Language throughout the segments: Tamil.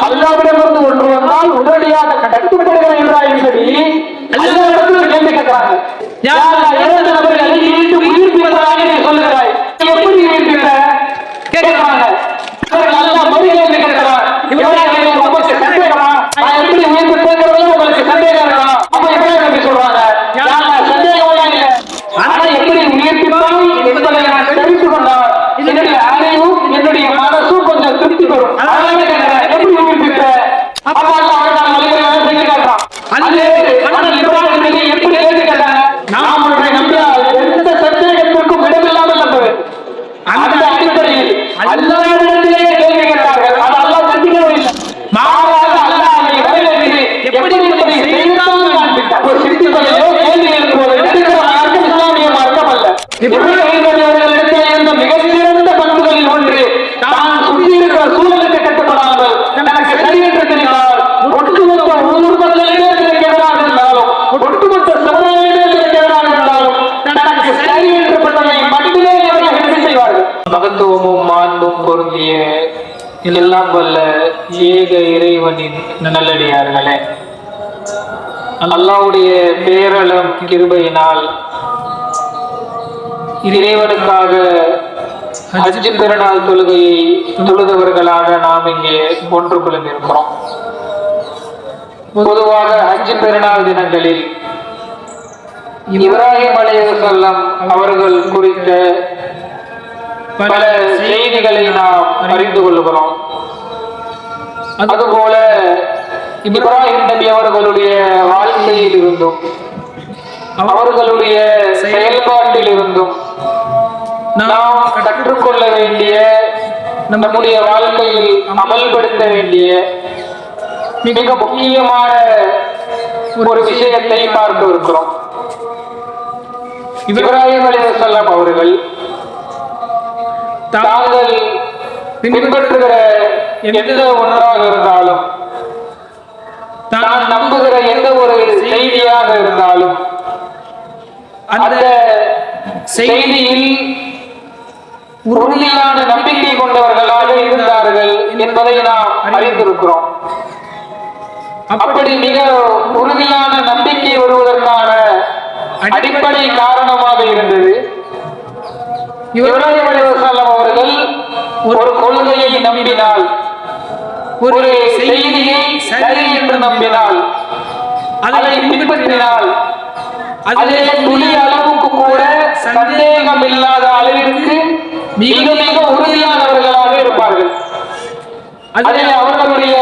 அல்லாவிடமிருந்து ஒன்று வந்தால் உடனடியாக கட்டு விடுகிறேன் என்றாயும் சரி அல்லாவிடத்தில் கேள்வி கேட்கிறாங்க. இறந்த நபர்களை மீண்டும் உயிர்ப்பிப்பதாக நீ சொல்லுகிறாய், எப்படி உயிர்ப்பிக்க கேட்கிறாங்க. நல்லா மொழிகளை கேட்கிறார். உங்களுக்கு சந்தேகமா? நான் எப்படி உயிர்ப்பிப்பேங்கிறதுல உங்களுக்கு சந்தேகம் இருக்கணும். அப்ப எப்படி சொல்றாங்க? சந்தேகம் இல்லை, ஆனா எப்படி உயிர்ப்பிப்பாய் என்பதை நான் தெரிந்து கொண்டால் என்னுடைய அறிவும் என்னுடைய மனசும் கொஞ்சம் திருப்தி பெறும். அதனால கேட்கிறேன், எப்படி உயிர்ப்பிக்க? அப்ப அவர்கள் மொழிகளை செஞ்சு காட்டுறான். எப்படி கேள்வி கேட்டாங்க? நாம் ஒன்றை நம்பினால் எந்த சந்தேகத்திற்கும் இடமில்லாமல் நம்புவேன். அந்த அடிப்படையில் அல்லாஹ்விடத்திலே கேள்வி கேட்டார்கள். அது அல்லாஹ் கண்டிக்கவில்லை. மாறாக அல்லாஹ் அதை வரவேற்று எப்படி என்பதை செய்தான் காண்பித்தார். ஒரு சித்திகளிலோ கேள்வி எழுப்புவது மார்க்கம் இஸ்லாமிய மார்க்கம் அல்ல. இப்ராஹிம் இருந்த மிகச்சிறந்த பண்புகளில் ஒன்று தான் சுற்றியிருக்கிற சூழலுக்கு கட்டுப்படாமல் தனக்கு சரி என்று தெரிந்தால் ஒட்டுமொத்த ஊர் மக்களிலே எதிராக இருந்தாலும் ஒட்டுமொத்த சமுதாயமே எதிராக இருந்தாலும் தனக்கு சரி என்று பட்டதை மட்டுமே அவர்கள் என்ன செய்வார்கள். மகத்துவமும் மாண்பும் பொருந்திய எல்லாம் வல்ல ஏக இறைவனின் நல்லடியார்களே, அல்லாஹ்வுடைய பேரளம் கிருபையினால் இறைவனுக்காக ஹஜ் பெருநாள் தொழுகையை தொழுதவர்களாக நாம் இங்கே ஒன்று குழுந்திருக்கிறோம். பொதுவாக ஹஜ் பெருநாள் தினங்களில் இப்ராஹிம் அலைஹிஸ்ஸலாம் அவர்கள் குறித்த பல செய்திகளை நாம் அறிந்து கொள்கிறோம். அதுபோல இப்ராஹிம் நபி அவர்களுடைய வாழ்க்கையில் இருந்தும் அவர்களுடைய செயல்பாட்டில் இருந்தும் நாம் கற்றுக்கொள்ள வேண்டிய, நம்முடைய வாழ்க்கையில் அமல்படுத்த வேண்டிய மிக முக்கியமான ஒரு விஷயத்தை பார்க்க இருக்கிறோம். இப்ராஹிம் அலைஹிஸ்ஸலாம் அவர்கள் தாங்கள் பின்பற்றுகிற எந்த ஒன்றாக இருந்தாலும், தான் நம்புகிற எந்த ஒரு செய்தியாக இருந்தாலும் அந்த செய்தியில் உறுதியான நம்பிக்கை கொண்டவர்களாக இருந்தார்கள் என்பதை நாம் அறிந்திருக்கிறோம். அப்படி மிக உறுதியான நம்பிக்கை வருவதற்கான அடிப்படை காரணமாக இருந்தது இப்ராஹிம் அலைஹிஸ்ஸலாம் அவர்கள் ஒரு கொள்கையை நம்பினால், ஒரு செய்தியை சரி என்று நம்பினால், அதை பின்பற்றினால் அதிலே துளி அளவுக்கு கூட சந்தேகம் இல்லாத அளவிற்கு மிக மிக உறுதியானவர்களாக இருப்பார்கள். அதில் அவர்களுடைய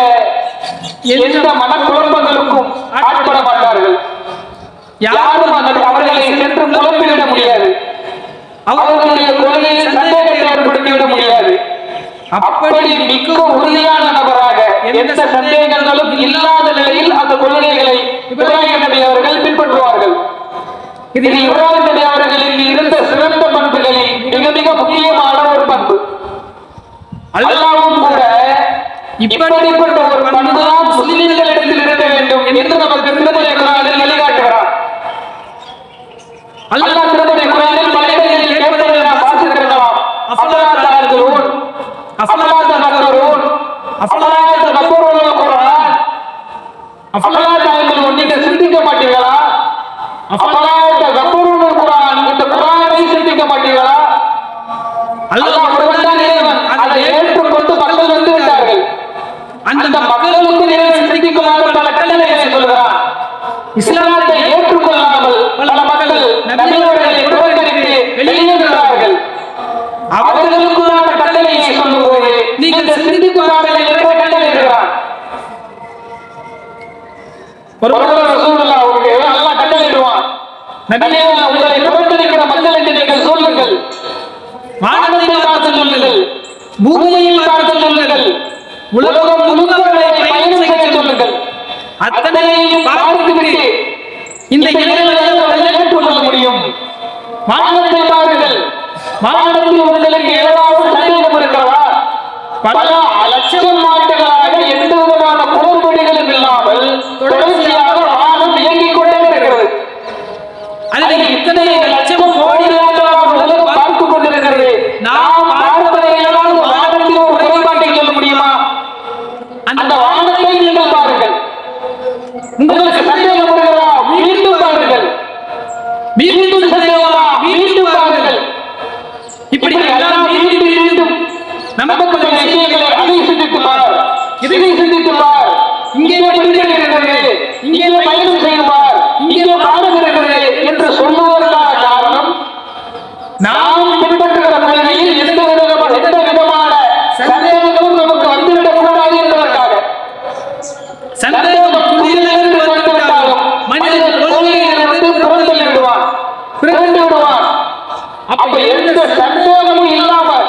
எந்த மனக்குழப்பங்களுக்கும் ஆட்பட மாட்டார்கள். யாரும் அவர்களை சென்று குழப்பிவிட முடியாது. அவர்களுடைய கொள்கையில் சந்தேகத்தை ஏற்படுத்திவிட முடியாது. அப்படி மிக உறுதியான நபராக எந்த சந்தேகங்களும் இல்லாத நிலையில் அந்த கொள்கைகளை இப்ராஹிம் நபி அவர்கள் பின்பற்றுவார்கள். இதில் இப்ராஹிம் நபி அவர்களில் இருந்த சிறந்த பண்புகளில் மிக மிக முக்கியமான ஒரு பண்பு, அல்லாஹ்வும் கூட இப்படிப்பட்ட ஒரு பண்புதான் முஸ்லிம்களிடத்தில் இருக்க வேண்டும் என்று நமக்கு திருமறை குர்ஆனில் வழிகாட்டுகிறார். அல்லாஹ் திருமறை குர்ஆனில் மனிதர்களில் கேட்பதை நாம் பார்த்திருக்கிறோம். அஃபலா தஅக்கலூன், அஃபலா தஅக்கலூன், அஃபலா தஅக்கலூன் குர்ஆன், அஃபலா தஅக்கலூன், நீங்க சிந்திக்க மாட்டீங்களா? அஃபலா தஅக்கலூன் குர்ஆன், இந்த குர்ஆனை சிந்திக்க மாட்டீங்களா? அல்லாஹ் ஒருவன்தான் இறைவன், அதை ஏற்றுக்கொண்டு மக்கள் வந்து விட்டார்கள். அந்த மக்களுக்கு இறைவன் சிந்திக்குமாறு பல கட்டளைகளை சொல்கிறார். இஸ்லாத்தை ஏற்றுக்கொள்ளாமல் பல மக்கள் நபி அவர்களை புறக்கணித்து வெளியே விடுகிறார்கள். அவர்களுக்குள்ளான கட்டளையை சொல்லும்போது நீங்கள் சிந்திக்குமாறு என்ற கட்டளை இருக்கிறார். ரசூலுல்லாஹ் அவர்கள் அல்லாஹ் கட்டளையிடுவான், நபியே உங்களை புறக்கணிக்கிற மக்கள் என்று நீங்கள் சொல்லுங்கள், வானத்தில் பார்த்து சொல்லுங்கள், பூமியில் பார்த்து சொல்லுங்கள், உலகம் முழுவதை பயணம் செய்ய சொல்லுங்கள். அத்தனையும் பார்த்துவிட்டு இந்த இறைவனை ஏற்றுக்கொள்ள முடியும். வானத்தை பாருங்கள், வானத்தில் உங்களுக்கு ஏதாவது சந்தேகம் இருக்கிறதா? பல லட்சம் ஆண்டுகளாக எந்த விதமான போர்வெடிகளும் இல்லாமல் தொடர்ச்சியாக வானம் இயங்கிக் கொண்டே இருக்கிறது. அதில் இத்தனை லட்சம் கோடிகளாக பார்த்துக் கொண்டிருக்கிறது. நாம் பார்ப்பதை வானத்தில் ஒரு குறைபாட்டை சொல்ல முடியுமா? அந்த வானத்தை நீங்கள் பாருங்கள். உங்களுக்கு சந்தேகம் வருகிறதா? மீண்டும் பாருங்கள். மீண்டும் சந்தேகமா? மீண்டும் பாருங்கள். இப்படி எல்லாம் மீண்டும் மீண்டும் நமக்கு விஷயங்களை அதை சிந்தித்துள்ளார், இதை சிந்தித்துள்ளார். இங்கே இருக்கிறது, இங்கே பயணம் செய்வார், இங்கே பாடம் இருக்கிறது என்று சொல்லுவதற்கான காரணம் நாம் பின்பற்றுகிற கொள்கையில் எந்த விதமான சந்தேகங்களும் நமக்கு வந்துவிடக் கூடாது என்பதற்காக. சந்தேகம் புதிதிலிருந்து வந்துவிட்டாலும் மனிதன் கொள்கையிலிருந்து புறந்தள்ளி விடுவான், பிறந்து விடுவான். அப்ப எந்த சந்தேகமும் இல்லாமல்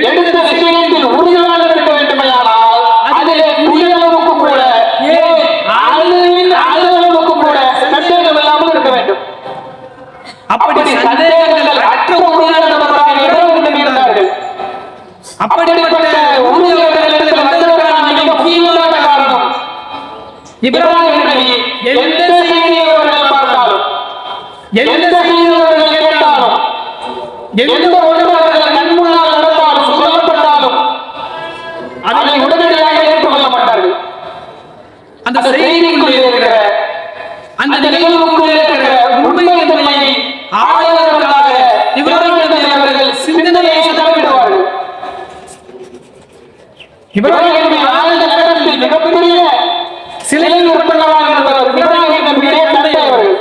எந்த விஷயத்தில் உறுதியாக இருக்க வேண்டுமையானால் அதிலே புதியளவுக்கு கூட அளவுக்கு கூட சந்தேகம் இல்லாமல் இருக்க வேண்டும். அப்படி சந்தேகங்கள் அற்ற உறுதியானவர்களாக இருந்தார்கள். அப்படிப்பட்ட உறுதியாளர்களுக்கு வந்ததற்கான மிக முக்கியமான காரணம் இப்ராஹிம் நபி எந்த செய்தியை அவர்கள் பார்த்தாலும், எந்த செய்தியை அவர்கள் கேட்டாலும், எந்த ஒன்று அவர்கள் கண்முன்னால் நடந்தாலும் சொல்லப்பட்டாலும் அதை உடனடியாக ஏற்றுக்கொள்ள மாட்டார்கள். அந்த செய்திக்குள்ளே இருக்கிற, அந்த நிகழ்வுக்குள்ளே இருக்கிற உண்மை தன்மையை ஆராய்வதற்காக இப்ராஹிம் நபி அவர்கள் சிந்தனையை செலவிடுவார்கள். இப்ராஹிம் நபி வாழ்ந்த நேரத்தில் மிகப்பெரிய சிலை உற்பத்தமாக இருந்தவர் இப்ராஹிம் நபியுடைய தந்தை அவர்கள்.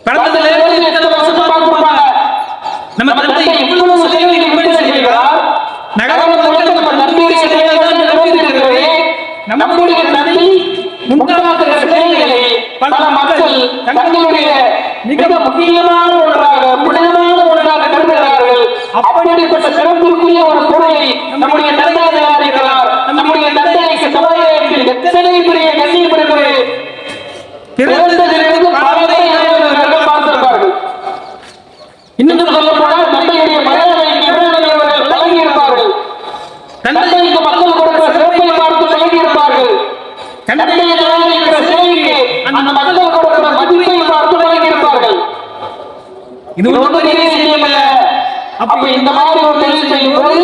கடந்த நேரத்தில் எத்தனை வருஷம் பார்த்திருப்பாங்க. நம்ம தந்தை இவ்வளவு சிலைகளை எப்படி செய்கிறார்? நகரம் முழுக்க நம்ம நம்பியுடைய சிலைகள் தான் நிரம்பியிருக்கிறது. நம்முடைய தந்தை உண்டாக்குகிற சிலைகளை பல மக்கள் தங்களுடைய மிக முக்கியமான ஒன்றாக, புனிதமான ஒன்றாக கருதுகிறார்கள். அப்படிப்பட்ட சிறப்புக்குரிய ஒரு பொருளை நம்முடைய தந்தை தயாரிக்கிறார். நம்முடைய தந்தைக்கு சமுதாயத்தில் எத்தனை பெரிய கண்ணியம் இருக்கிறது. பிறந்ததிலிருந்து பலரை பார்த்திருப்பார்கள். இன்னும் சொல்ல போனால் தந்தையுடைய மரியாதை அவர்கள் பழகியிருப்பார்கள். தந்தைக்கு மக்கள் கொடுக்கிற சிறப்பை பார்த்து பழகியிருப்பார்கள். தந்தையை தயாரிக்கிற சேவைக்கு அந்த மக்கள் கொடுக்கிற மதிப்பை பார்த்து பழகியிருப்பார்கள். இது ஒரு பெரிய விஷயம் அல்ல. அப்ப இந்த மாதிரி ஒரு தொழில் செய்யும் போது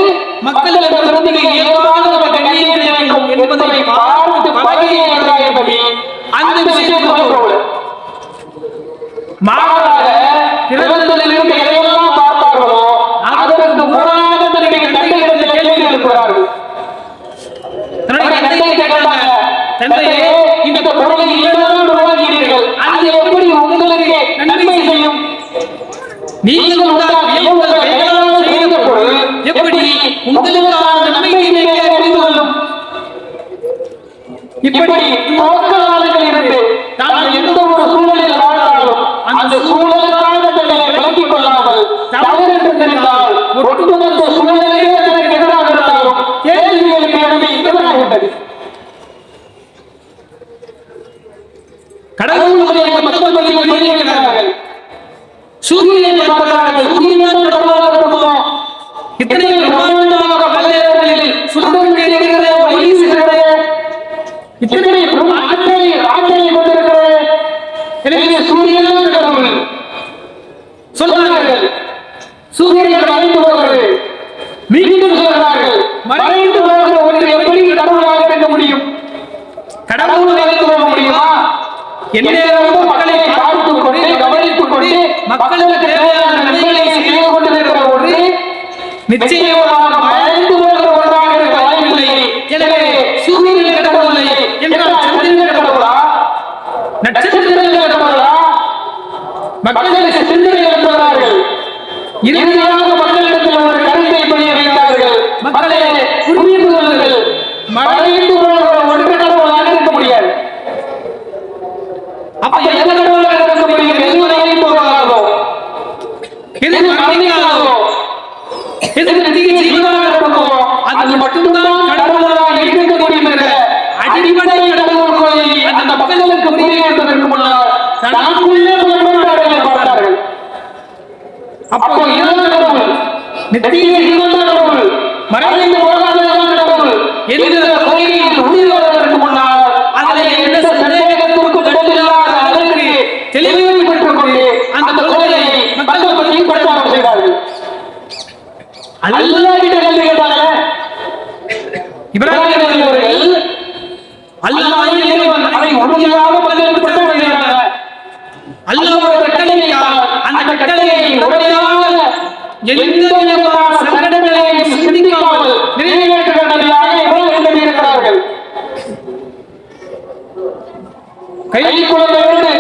மக்களிடமிருந்து இயல்பாக நம்ம கண்ணியம் வேண்டும் என்பதை பார்த்து பழகிய அந்த விஷயத்தை மாறாக பிறந்ததிலிருந்து எதையெல்லாம் பார்த்தார்களோ அதற்கு முரணாக தன்னுடைய தந்தையிடத்தில் கேள்வி எழுப்புகிறார்கள். தன்னுடைய தந்தையை கேட்டாங்க, தந்தையே இந்த பொருளை ஏதாவது உருவாகிறீர்கள், அது எப்படி உங்களுக்கு நன்மை செய்யும்? நீங்கள் செய்த பொருள் எப்படி உங்களுக்கான நன்மையை அறிந்து கொள்ளும்? இப்படி போக்காளர்கள் இருந்து தாங்கள் எந்த ஒரு சூழலில் வாழ்ந்தாலும் அந்த சூழலுக்காக தங்களை விளக்கிக் கொள்ளாமல் தவறு தெரிந்தால் ஒட்டுமொத்த சூழலையே அதற்கு எதிராக இருந்தாலும் கேள்விகளுக்கு இடமே எதிராகிவிட்டது. கடவுளுடைய மக்கள் சொல்லியிருக்கிறார்கள், சூரியனை பார்க்கிறார்கள், சூரியன் கடவுளாக இருக்குமோ? இத்தனை பிரமாண்டமாக பல்வேறு சுத்தம் இருக்கிறது, ஒளி வீசுகிறது, இத்தனை ஆற்றலை கொண்டிருக்கிறது. எனவே சூரியன் கடவுள் சொல்கிறார்கள். சூரியன் மறைந்து போகிறது, மீண்டும் சொல்கிறார்கள் மறைந்து போகிற ஒன்று எப்படி கடவுளாக இருக்க முடியும்? கடவுள் மறைந்து போக முடியுமா? எந்நேரமும் மக்களை பார்த்துக் கொண்டு கவனித்துக் கொண்டு மக்களுக்கு தேவையான நன்மைகளை செய்து கொண்டிருக்கிற ஒன்று நிச்சயமாக மறைந்து போகிற ஒன்றாக இருக்க வாய்ப்பில்லை. எனவே சூரியன் கடவுளை என்றால் சந்திரன் கடவுளா, நட்சத்திரங்கள் கடவுளா? மக்களுக்கு சிந்தனை எழுப்புகிறார்கள். இறுதியாக மக்களிடத்தில் ஒரு கருத்தை புரிய வைத்தார்கள். மக்களை புரிந்து கொள்ளுங்கள், மறைந்து போகிற ஒன்று கடவுளாக இருக்க முடியாது. அப்ப எந்த கடவுளாக இருக்க முடியும்? எது மறைந்து போகாதோ, எது மறைந்தாலோ, எது ஜீவனாக இருக்குமோ அது மட்டும்தான் கடவுளாக இருக்க முடியும் என்ற அடிப்படை கடவுள் கொள்கையை அந்த மக்களுக்கு புரிய வைப்பதற்கு முன்னால் தனக்குள்ளே முரண்பாடுகளை பார்த்தார்கள். அப்போ இதுதான் கடவுள், நித்திய ஜீவன் கடவுள், மறைந்து போகாததான் கடவுள் என்ற கொள்கையில் உறுதியாளருக்கு முன்னால் அதில் எந்த சந்தேகத்திற்கும் இடமில்லாத அளவிற்கு தெளிவுபட்டுக் கொண்டு அந்த கொள்கையை மக்கள் பற்றி பிரச்சாரம் செய்தார்கள். அல்லாஹ்விடம் கேட்டாங்க, இப்ராஹிம் நபி அவர்கள் அல்லாஹ் இறைவன் அதை உறுதியாக பகிர்ந்து வருகிறாங்க. அல்லாஹ்வுடைய கட்டளையால் அந்த கட்டளையை உடனடியாக எந்த விதமான சங்கடங்களையும் சிந்திக்காமல் நிறைவேற்ற நபியாக இப்ராஹிம் நபி இருக்கிறார்கள். கை குழந்தையோடு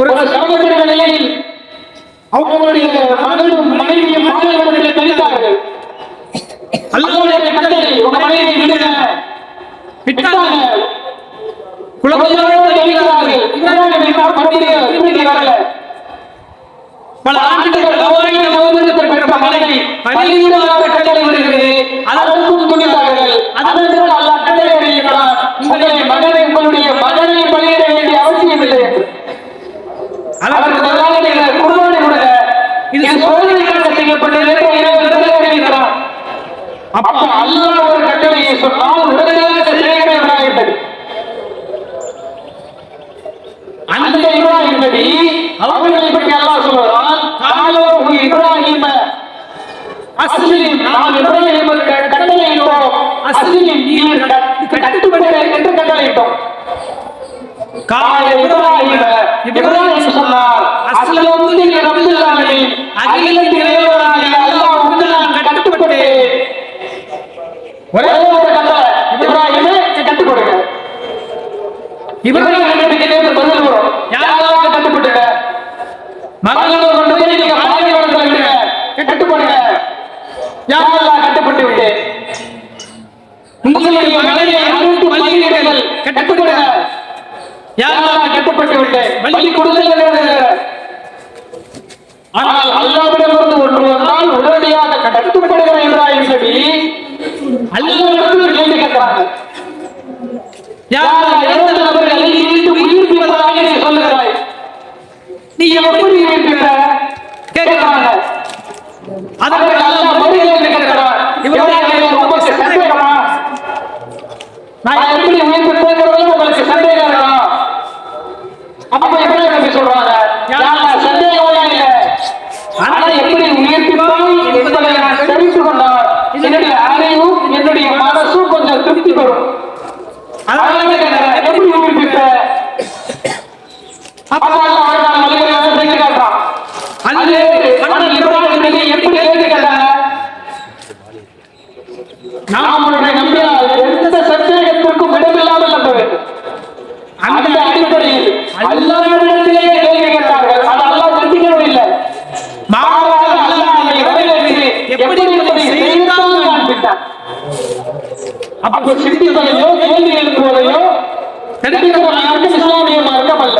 ஒரு சகோதர நிலையில் அவர்களுடைய மகனும் மனைவியும் மாணவர்களை தனித்தார்கள். அல்லாஹ்வுடைய கட்டளை உங்க மனைவி விட்டாங்க குழந்தையோடு தனித்தார்கள். இப்ராஹிம் வரல. பல ஆண்டுகள் மகனை பலியிடாத கட்டளை வருகிறது. அதற்கும் துணிந்தார்கள். அதனால் அல்லாஹ் கட்டளை வருகிறார், உங்களுடைய மகனை பலியிட வேண்டிய அவசியம் இல்லை. அதற்கு குர்பானி கொடுங்க, இது சோதனைக்காக செய்யப்பட்டது என்று இறைவன் தெரிவிக்கிறார். அப்ப அல்லாஹ் ஒரு கட்டளையை சொன்னால் உடனடியாக செய்யப்பட்டது. அந்த இப்ராஹிம் நபி அவர்களை பற்றி அல்லாஹ் சொல்றான், காலோஹு இப்ராஹிம அஸ்லிம், நாம் இப்ராஹிமுக்கு கட்டளையிட்டோம், அஸ்லிம் நீர் கட்டுப்படு என்று கட்டளையிட்டோம். கால இப்ராஹிம, இப்ராஹிம் சொன்னார், அஸ்லம்து லிரப்பில் ஆலமீன், அகிலத்தின் இறைவனாகிய அல்லாஹ்வுக்கு நான் கட்டுப்பட்டேன். ஒரே ஒரு கட்டளை, இப்ராஹிமே கட்டுப்படுங்க. இப்ராஹிம் நபிக்கு பதில் வரும், யாராவது கட்டுப்பட்டுங்க, மகளோட கொண்டு போய் நீங்க பாலைவனத்துல விடுங்க, கட்டுப்படுங்க. யாரெல்லாம் கட்டுப்பட்டு விட்டு உங்களுடைய மகனை அறுத்து பலியிடுங்கள், கட்டுப்படுங்க. யாரெல்லாம் கட்டுப்பட்டு விட்டு பலி கொடுங்கள். ஆனால் அல்லாஹ்விடமிருந்து ஒன்று வந்தால் உடனடியாக கட்டுப்படுகிற இப்ராஹிம் நபி அல்லாஹ்விடமிருந்து கேள்வி கேட்கிறாங்க. யாரெல்லாம் இறந்த நபர்களை மீண்டும் உயிர்ப்பிப்பதாக நீ சொல்லுகிறாய், நீ எப்படி உயிர்ப்பிக்கிற கேட்கிறாங்க. அதற்கு அல்லாஹ் மறுகேள்வி கேட்கிறார், இப்ராஹிம் உங்களுக்கு சந்தேகமா? நான் எப்படி உயிர்ப்பிப்பேங்கிறது உங்களுக்கு சந்தேகம் இருக்கா? அப்ப இப்ராஹிம் நபி சொல்றாங்க, யாரெல்லாம் சந்தேகமா இல்லை, ஆனா எப்படி உயிர்ப்பிப்பாய் என்பதை நான் தெரிந்து கொண்டால் என்னுடைய அறிவும் என்னுடைய மனசும் கொஞ்சம் திருப்தி பெறும். அதனால எப்படி உயிர்ப்பித்த அப்ப அல்லாஹ் மறுகேள்வி செஞ்சு காட்டுறான். அது இப்ராஹிம் நபி எப்படி கேள்வி கேட்டாங்க? நாம் உன்னை நம்பினால் எந்த சந்தேகத்திற்கும் இடமில்லாமல் நம்ப வேண்டும். அந்த அடிப்படையில் அல்லாஹ்விடத்திலேயே கேள்வி கேட்டார்கள். அது அல்லாஹ் கண்டிக்கவே இல்லை, மாறாக அல்லாஹ் அதை நிறைவேற்றி எப்படி என்பதை செய்தான் காண்பித்தான். அப்போ சிந்திப்பதையோ கேள்வி எழுப்புவதையோ கிடைக்கிற மார்க்கம் இஸ்லாமிய மார்க்கம் அல்ல.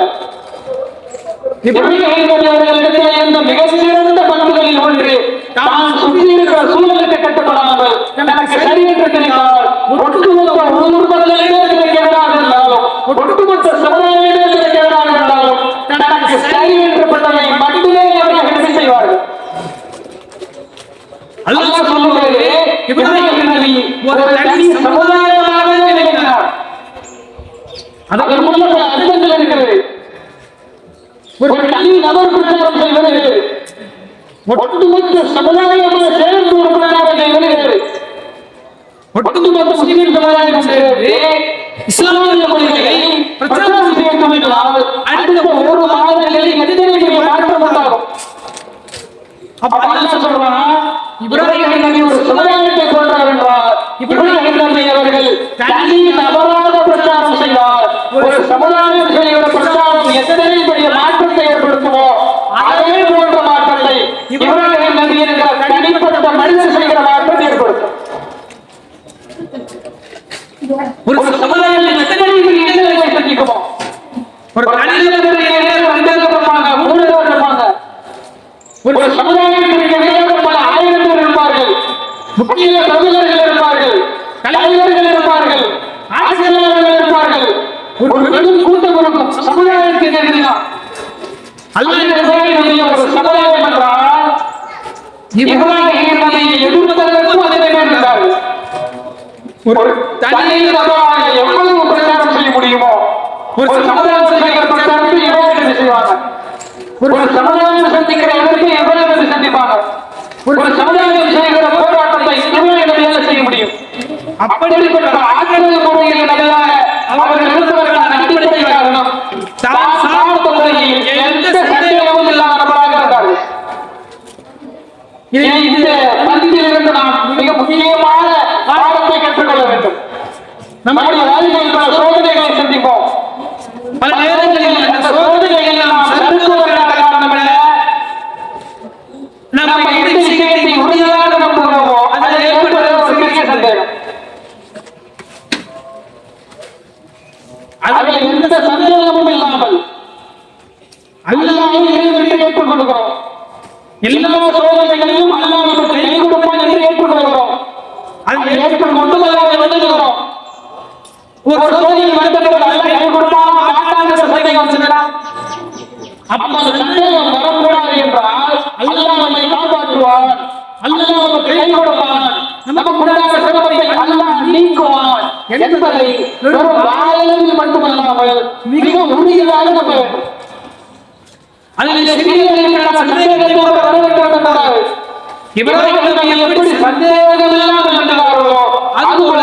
இப்ராஹிம் அவர்களிடத்திலே இருந்த மிகச்சிறந்த பண்புகளில் ஒன்று, தான் சுற்றி இருக்கிற சூழலுக்கு கட்டுப்படாமல் எனக்கு சரி என்று தெரிந்தால் ஒட்டுமொத்த ஊர்வலங்களிலே எதிராக இருந்தாலும் ஒட்டுமொத்த சமுதாயத்திலே எதிராக இருந்தாலும் தனக்கு சரி என்று பட்டதை மட்டுமே அவர்கள் செய்வார்கள். அல்லாஹ் சொல்லுகிறது, இப்ராஹிம் நபி ஒரு தனி சமுதாயமாக நினைக்கிறார். அதற்கு முன்னாடி அர்த்தங்கள் இருக்கிறது. ஒரு தனி நபர் பிரச்சாரம் செய்வது, ஒட்டுமொத்த சமுதாயமாக சேர்ந்து ஒரு பிரச்சாரம் செய்வது, ஒட்டுமொத்த முஸ்லிம் சமுதாயம் சேர்ந்து இஸ்லாமிய மொழிகளை பிரச்சாரம் செய்ய துவங்கினால் அடுத்த ஒரு மாதங்களில் எதிர்ப்பு மாற்றம் உண்டாகும். அப்ப அல்லாஹ் சொல்றான், இப்ராஹிம் நபி ஒரு சமுதாயத்தை சொல்றார் என்றால் இப்ராஹிம் நபி அவர்கள் தனி நபராக பிரச்சாரம் செய்தார். ஒரு சமுதாயம் செய்கிற பிரச்சாரம் எத்தனை பெரிய மாற்றத்தை ஏற்படுத்துமோ அதே போன்ற மாற்றத்தை இப்ராஹிம் நபி என்கிற தனிப்பட்ட மனிதர் செய்கிற மாற்றம் ஏற்படுத்தும். ஒரு சமுதாயத்தில் எத்தனை பெரிய இடங்களை சந்திக்குமோ, ஒரு தனிநபர் 2 இருப்பாங்க, 3 பேர் இருப்பாங்க. ஒரு சமுதாயத்திற்கு பல ஆயிரம் பேர் இருப்பார்கள், முக்கிய பிரமுகர்கள் இருப்பார்கள், தலைவர்கள் இருப்பார்கள், ஆட்சியாளர்கள் இருப்பார்கள். ஒரு பெரும் கூட்டம் இருக்கும் சமுதாயத்திற்கு எதிராக. அல்லாஹ்வுடைய ஒரு சமுதாயம் என்றால் இப்ராஹிம் நபியை எதிர்ப்பதற்கும் அதே இருந்தார்கள். ஒரு தனி நபராக எவ்வளவு பிரச்சாரம் செய்ய முடியுமோ ஒரு சமுதாயம் செய்கிற பிரச்சாரத்தை இப்ராஹிம் நபி செய்வாங்க. ஒரு சமுதாயம் சந்திக்கிற இடத்தை இப்ராஹிம் நபி சந்திப்பாங்க. ஒரு சமுதாயம் செய்கிற போராட்டத்தை நம்ம இஸ்லாமிய நபியால செய்ய முடியும். அப்படிப்பட்ட ஆற்றல் முறையில் நல்ல அவர்கள் இருந்தவர்களான அடிப்படை காரணம் தான் சார்ந்த முறையில் எந்த சந்தேகமும் இல்லாத நபராக இருந்தார்கள். இந்த பந்தியிலிருந்து நாம் மிக முக்கியமான பாடத்தை கற்றுக்கொள்ள வேண்டும். நம்முடைய வாழ்க்கையில் பல சோதனைகளை சந்திப்போம். பல நேரங்களில் அந்த சோதனைகளை நாம் சந்திப்பதற்கான காரணம் என்ன? நம்ம எந்த விஷயத்தை உறுதியாக நம்புகிறோமோ அதில் ஏற்படுகிற ஒரு பெரிய சந்தேகம். அதில் எந்த சந்தேகமும் இல்லாமல் அல்லாஹ்வை இறைவனை ஏற்றுக்கொள்கிறோம். எல்லா சோதனைகளையும் அல்லாஹ் நமக்கு கை கொடுப்பான் என்று ஏற்றுக்கொள்கிறோம். அதை ஏற்றுக்கொண்டு அதை வணங்குகிறோம். ஒரு சோதனை வந்தபோது அல்லாஹ் கை கொடுப்பான் மாட்டான் என்ற சந்தேகம் வந்ததா? அப்ப அந்த சந்தேகம் வரக்கூடாது என்றால் அல்லாஹ் நம்மை காப்பாற்றுவான், அல்லாஹ் நமக்கு கை கொடுப்பான், நமக்கு உண்டான சிரமத்தை அல்லாஹ் நீக்குவான் என்பதை வெறும் வாயிலில் மட்டுமல்லாமல் மிக உறுதியாக நம்ப வேண்டும். அதில் சிறிய சந்தேகத்தோடு வர வேண்டும் என்றால் இப்ராஹிம் நபி எப்படி சந்தேகம் இல்லாமல் இருந்தார்களோ அதுபோல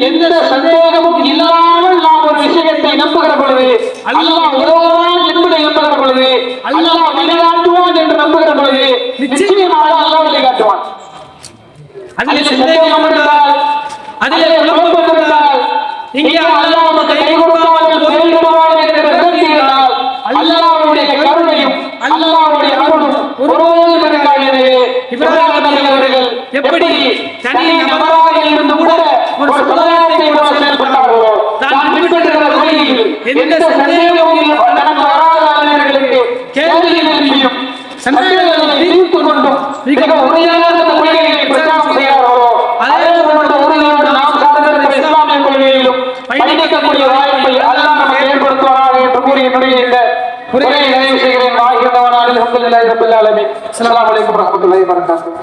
எந்த சந்தேகமும் இல்லாமல் நாம் ஒரு விஷயத்தை நம்புகிற பொழுது அல்லாஹ் உதவுவான் என்பதை நம்புகிற பொழுது அல்லாஹ் வழிகாட்டுவான் என்று நம்புகிற பொழுது நிச்சயமாக அல்லாஹ் வழிகாட்டுவான். அதில் சந்தேகம் இருந்தால் அதிலே குழப்பம் இருந்தால் இங்கே அல்லாஹ் நமக்கு கை கொடுப்பான் செயல்படுவான் என்ற நம்பிக்கை இருந்தால் அல்லாஹ்வுடைய கருணையும் அல்லாஹ்வுடைய அருளும் ஒருவரும் இருக்காது. இப்ராஹிம் நபி அவர்கள் எப்படி தனி நபராக இருந்து கூட ஒரு சமுதாயத்தை செயல்பட்டார்களோ தான் பின்பற்றுகிற வழியில் எந்த சந்தேகமும் தனக்கு வராதவர்களுக்கு கேள்வி எழுப்பியும் சந்தேகங்களை தீர்த்து கொண்டும் மிக உறுதியான கொள்கையை பிரச்சாரம் செய்கிறார்களோ அதே போன்ற உறுதியோடு நாம் சார்ந்திருக்கிற இஸ்லாமிய கொள்கையிலும் பயணிக்கக்கூடிய வாய்ப்பை அல்லாஹ் நமக்கு ஏற்படுத்துவாராக என்று கூறி என்னுடைய இந்த உரையை நிறைவு செய்கிறேன். அல்ஹம்துலில்லாஹி ரப்பில் ஆலமீன். அஸ்ஸலாமு அலைக்கும் வரஹ்மத்துல்லாஹி வபரகாத்துஹு.